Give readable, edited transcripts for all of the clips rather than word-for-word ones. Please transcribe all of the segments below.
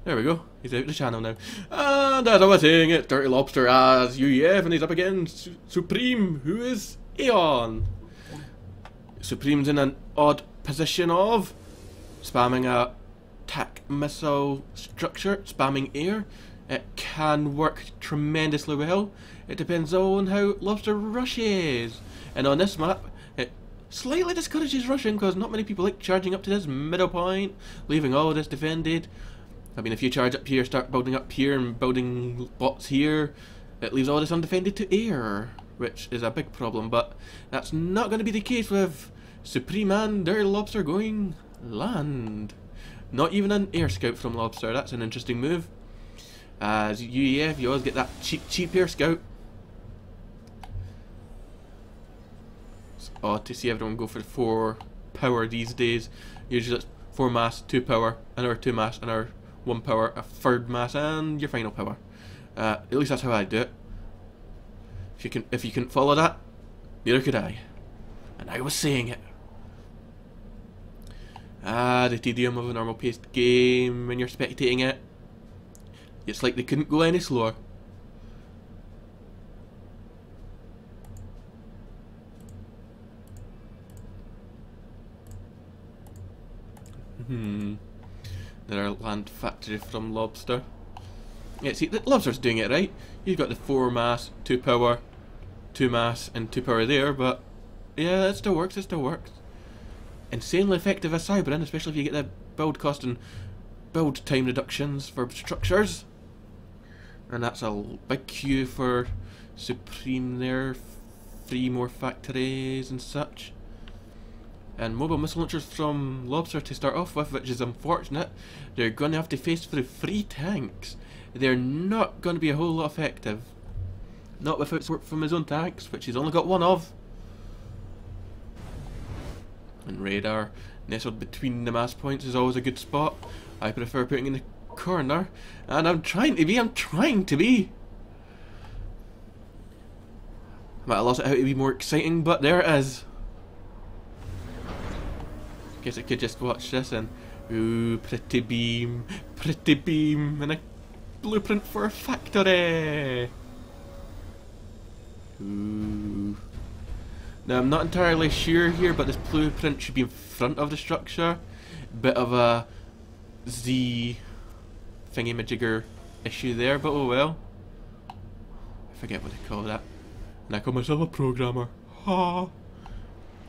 There we go. He's out of the channel now. And as I was saying, it's DirtyLobster as UEF, and he's up against Supreme, who is Aeon. Supreme's in an odd position of spamming a tac missile structure, spamming air. It can work tremendously well. It depends on how Lobster rushes. And on this map, it slightly discourages rushing because not many people like charging up to this middle point, leaving all this defended. I mean, if you charge up here, start building up here and building bots here, it leaves all this undefended to air, which is a big problem. But that's not going to be the case with Supreme and DirtyLobster going land. Not even an air scout from Lobster. That's an interesting move. As UEF, you always get that cheap air scout. It's odd to see everyone go for 4 power these days. Usually it's 4 mass, 2 power, another 2 mass, another 1 power, a third mass, and your final power. At least that's how I do it. If you couldn't follow that, neither could I. And I was saying it. The tedium of a normal paced game when you're spectating it. It's like they couldn't go any slower. Another land factory from Lobster. Yeah, see, the Lobster's doing it right. You've got the 4 mass, 2 power, 2 mass, and 2 power there, but yeah, it still works, it still works. Insanely effective as Cybran, especially if you get the build cost and build time reductions for structures. And that's a big queue for Supreme there. 3 more factories and such. And mobile missile launchers from Lobster to start off with, which is unfortunate. They're going to have to face through 3 tanks. They're not going to be a whole lot effective. Not without support from his own tanks, which he's only got 1 of. And radar nestled between the mass points is always a good spot. I prefer putting in the corner, and I'm trying to be. I might have lost it how to be more exciting, but there it is. Guess I could just watch this and ooh, pretty beam, and a blueprint for a factory. Ooh. Now I'm not entirely sure here, but this blueprint should be in front of the structure. Bit of a Z thingy-majigger issue there, but oh well. I forget what they call that. And I call myself a programmer. Ha!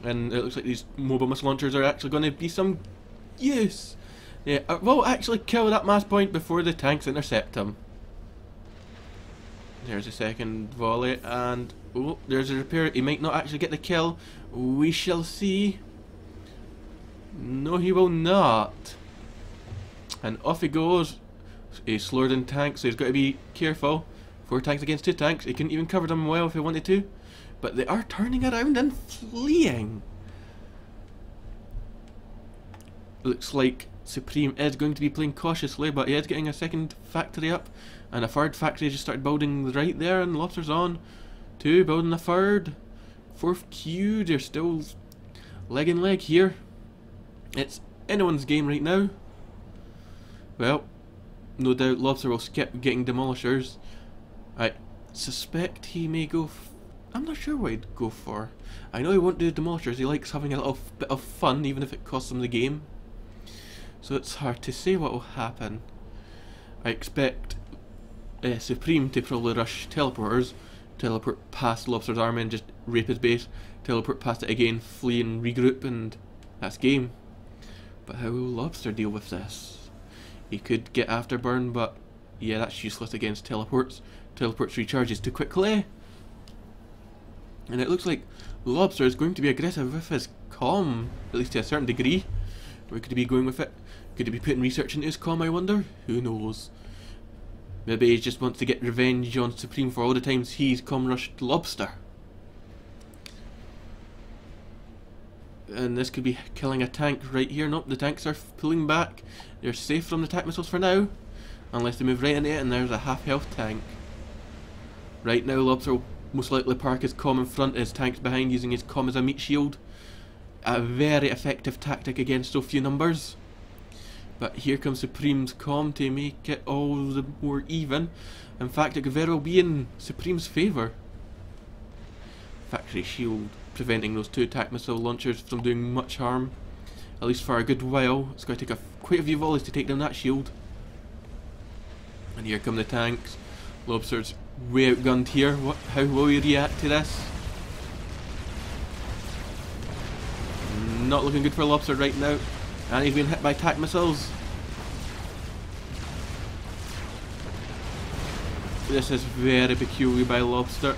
And it looks like these mobile missile launchers are actually going to be some use. Yeah, we'll actually kill that mass point before the tanks intercept him. There's a second volley, and oh, there's a repair. He might not actually get the kill. We shall see. No, he will not. And off he goes. He's slower than tanks, so he's got to be careful. 4 tanks against 2 tanks. He couldn't even cover them well if he wanted to. But they are turning around and fleeing. Looks like Supreme is going to be playing cautiously, but he is getting a second factory up. And a third factory just started building right there, and Lobster's on. 2, building a third. 4th queue, they're still leg and leg here. It's anyone's game right now. Well, no doubt Lobster will skip getting demolishers. I suspect he may go... I'm not sure what he'd go for. I know he won't do demolishers. He likes having a little bit of fun, even if it costs him the game. So it's hard to say what will happen. I expect Supreme to probably rush teleporters, teleport past Lobster's army and just rape his base, teleport past it again, flee and regroup, and that's game. But how will Lobster deal with this? He could get afterburn, but yeah, that's useless against teleports. Teleports recharges too quickly. And it looks like Lobster is going to be aggressive with his comm, at least to a certain degree. Where could he be going with it? Could he be putting research into his comm, I wonder? Who knows? Maybe he just wants to get revenge on Supreme for all the times he's comm rushed Lobster. And this could be killing a tank right here. Nope, the tanks are pulling back. They're safe from the attack missiles for now. Unless they move right into it, and there's a half health tank. Right now Lobster will most likely park his comm in front, his tanks behind, using his comm as a meat shield. A very effective tactic against so few numbers. But here comes Supreme's comm to make it all the more even. In fact, it could very well be in Supreme's favour. Factory shield preventing those 2 attack missile launchers from doing much harm. At least for a good while. It's going to take quite a few volleys to take down that shield. And here come the tanks. Lobster's way outgunned here. How will he react to this? Not looking good for Lobster right now. And he's being hit by attack missiles. This is very peculiar by Lobster.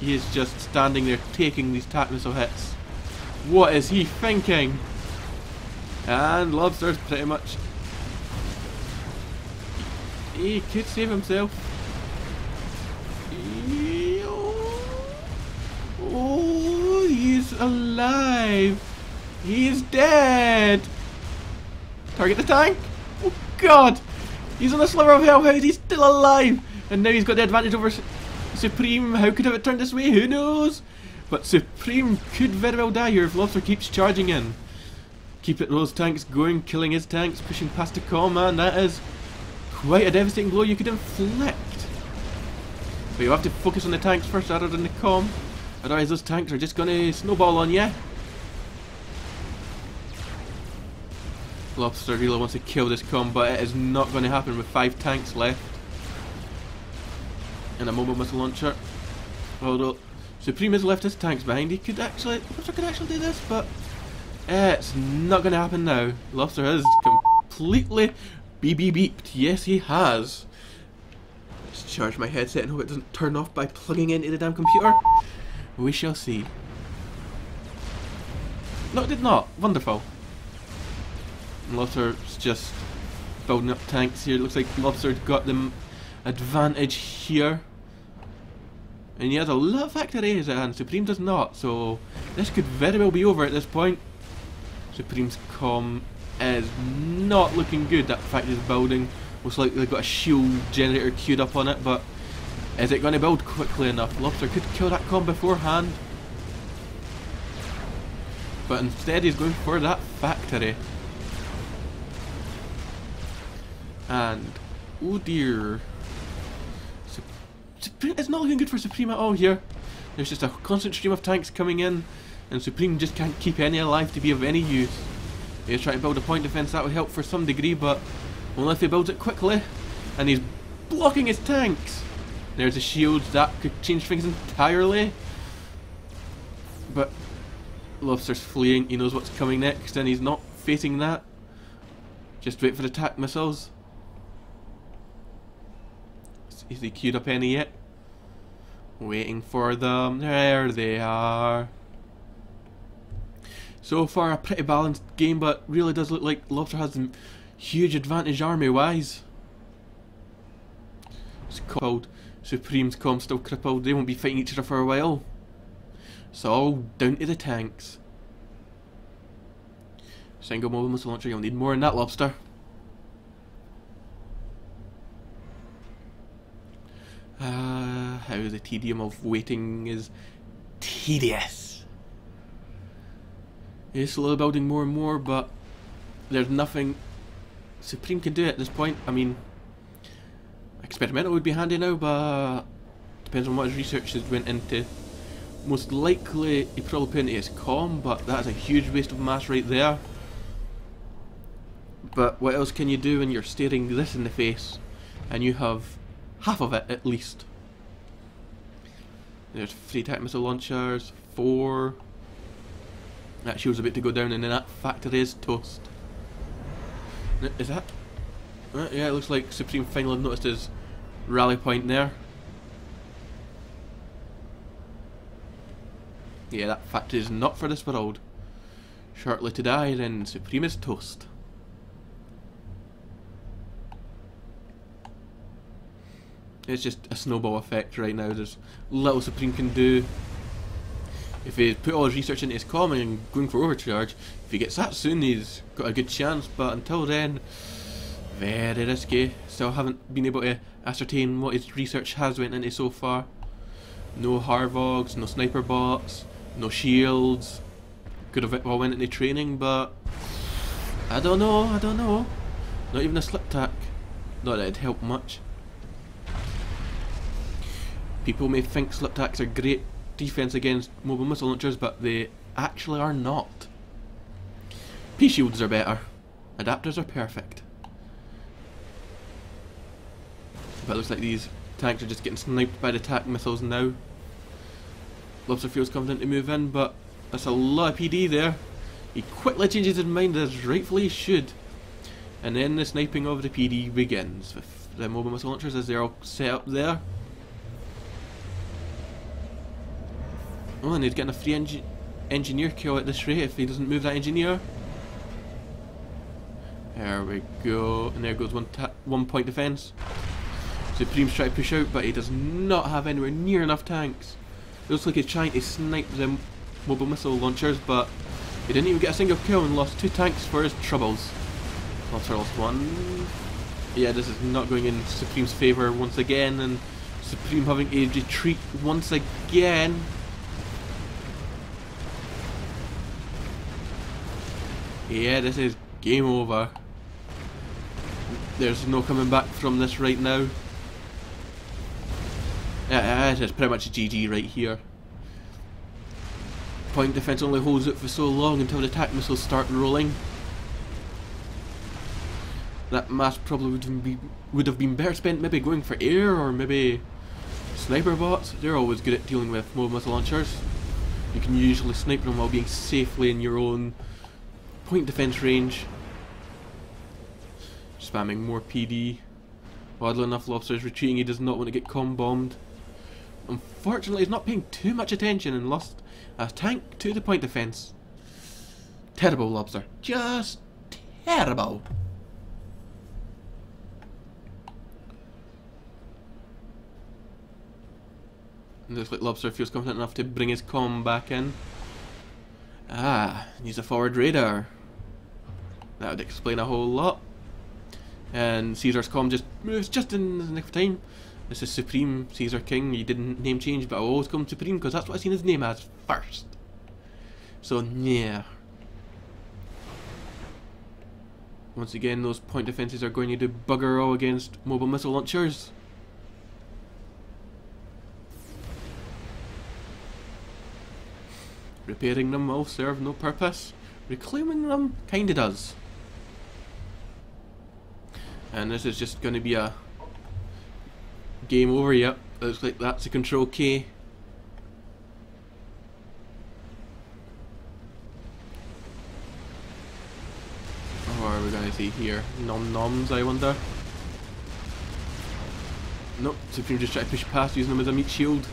He is just standing there taking these attack missile hits. What is he thinking? And Lobster's pretty much... He could save himself. Oh, he's alive. He's dead. Target the tank. Oh god. He's on a sliver of health. How is he still alive? And now he's got the advantage over Supreme. How could it turn this way? Who knows? But Supreme could very well die here if Lobster keeps charging in. Keep it those tanks going, killing his tanks, pushing past the comm, man. That is quite a devastating blow you could inflict. But you have to focus on the tanks first rather than the comm. Otherwise those tanks are just going to snowball on you. Lobster really wants to kill this comm, but it is not going to happen with 5 tanks left. And a mobile missile launcher. Although Supreme has left his tanks behind, Lobster could actually do this, but it's not going to happen now. Lobster has completely beeped. Yes, he has. Let's charge my headset and hope it doesn't turn off by plugging into the damn computer. We shall see. No, it did not. Wonderful. Lobster's just building up tanks here. It looks like Lobster's got the advantage here. And he has a lot of factories at hand. Supreme does not. So this could very well be over at this point. Supreme's comm is not looking good. That factory's building. Most likely they've got a shield generator queued up on it, but is it going to build quickly enough? Lobster could kill that comm beforehand. But instead he's going for that factory. And oh dear. It's not looking good for Supreme at all here. There's just a constant stream of tanks coming in, and Supreme just can't keep any alive to be of any use. He's trying to build a point defense. That will help for some degree, but only if he builds it quickly. And he's blocking his tanks. There's a shield. That could change things entirely. But Lobster's fleeing. He knows what's coming next, and he's not facing that. Just wait for the attack missiles. Is he queued up any yet? Waiting for them. There they are. So far a pretty balanced game, but really does look like Lobster has a huge advantage army wise. It's called Supreme's comm still crippled. They won't be fighting each other for a while. So all down to the tanks. Single mobile missile launcher. You'll need more than that, Lobster. How the tedium of waiting is tedious. He's slowly building more and more, but there's nothing Supreme can do at this point. I mean, experimental would be handy now, but depends on what his research has went into. Most likely he probably put into his comm, but that's a huge waste of mass right there. But what else can you do when you're staring this in the face and you have half of it at least? There's 3 attack missile launchers, 4. That shield's about to go down, and then that factory is toast. Is that? Yeah, it looks like Supreme finally noticed his rally point there. Yeah, that factory is not for this world. Shortly to die, then Supreme is toast. It's just a snowball effect right now. There's little Supreme can do. If he put all his research into his comm and going for overcharge, if he gets that soon, he's got a good chance. But until then, very risky. Still haven't been able to ascertain what his research has went into so far. No Harvogs, no sniper bots, no shields. Could have all went into training, but I don't know. Not even a slip tack. Not that it'd help much. People may think slip tacks are great defense against mobile missile launchers, but they actually are not. P-shields are better. Adapters are perfect. But it looks like these tanks are just getting sniped by the attack missiles now. Lobster feels confident to move in, but that's a lot of PD there. He quickly changes his mind, as rightfully he should. And then the sniping of the PD begins with the mobile missile launchers as they're all set up there. Oh, and he's getting a free engineer kill at this rate if he doesn't move that engineer. There we go, and there goes one point defense. Supreme's trying to push out, but he does not have anywhere near enough tanks. It looks like he's trying to snipe the mobile missile launchers, but he didn't even get a single kill and lost 2 tanks for his troubles. Lobster lost 1. Yeah, this is not going in Supreme's favour once again, and Supreme having to retreat once again. Yeah, this is game over. There's no coming back from this right now. It is pretty much a GG right here. Point defense only holds it for so long until the attack missiles start rolling. That mass probably would have been better spent maybe going for air or maybe sniper bots. They're always good at dealing with mobile missile launchers. You can usually snipe them while being safely in your own point defense range. Spamming more PD. Oddly enough, Lobster is retreating. He does not want to get com-bombed. Unfortunately, he's not paying too much attention and lost a tank to the point defense. Terrible, Lobster. Just terrible. And looks like Lobster feels confident enough to bring his comm back in. Ah, needs a forward radar. That would explain a whole lot. And Caesar's comm just moves just in the nick of time. This is Supreme Caesar King. He didn't name change, but I'll always call him Supreme because that's what I've seen his name as first. So, yeah. Once again, those point defenses are going to do bugger all against mobile missile launchers. Repairing them will serve no purpose. Reclaiming them kinda does. And this is just going to be a game over. Yep, looks like that's a control K. What are we going to see here? Nom-noms, I wonder? Nope, Supreme just try to push past using them as a meat shield.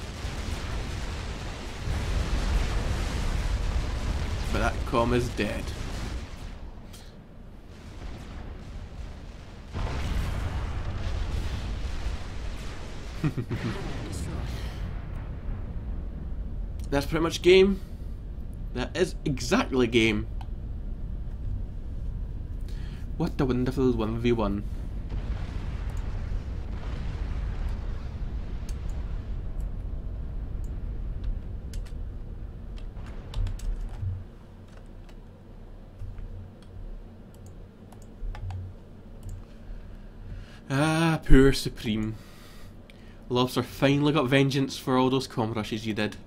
But that comm is dead. That's pretty much game. That is exactly game. What a wonderful 1v1. Ah, poor Supreme. Lobster finally got vengeance for all those comm rushes you did.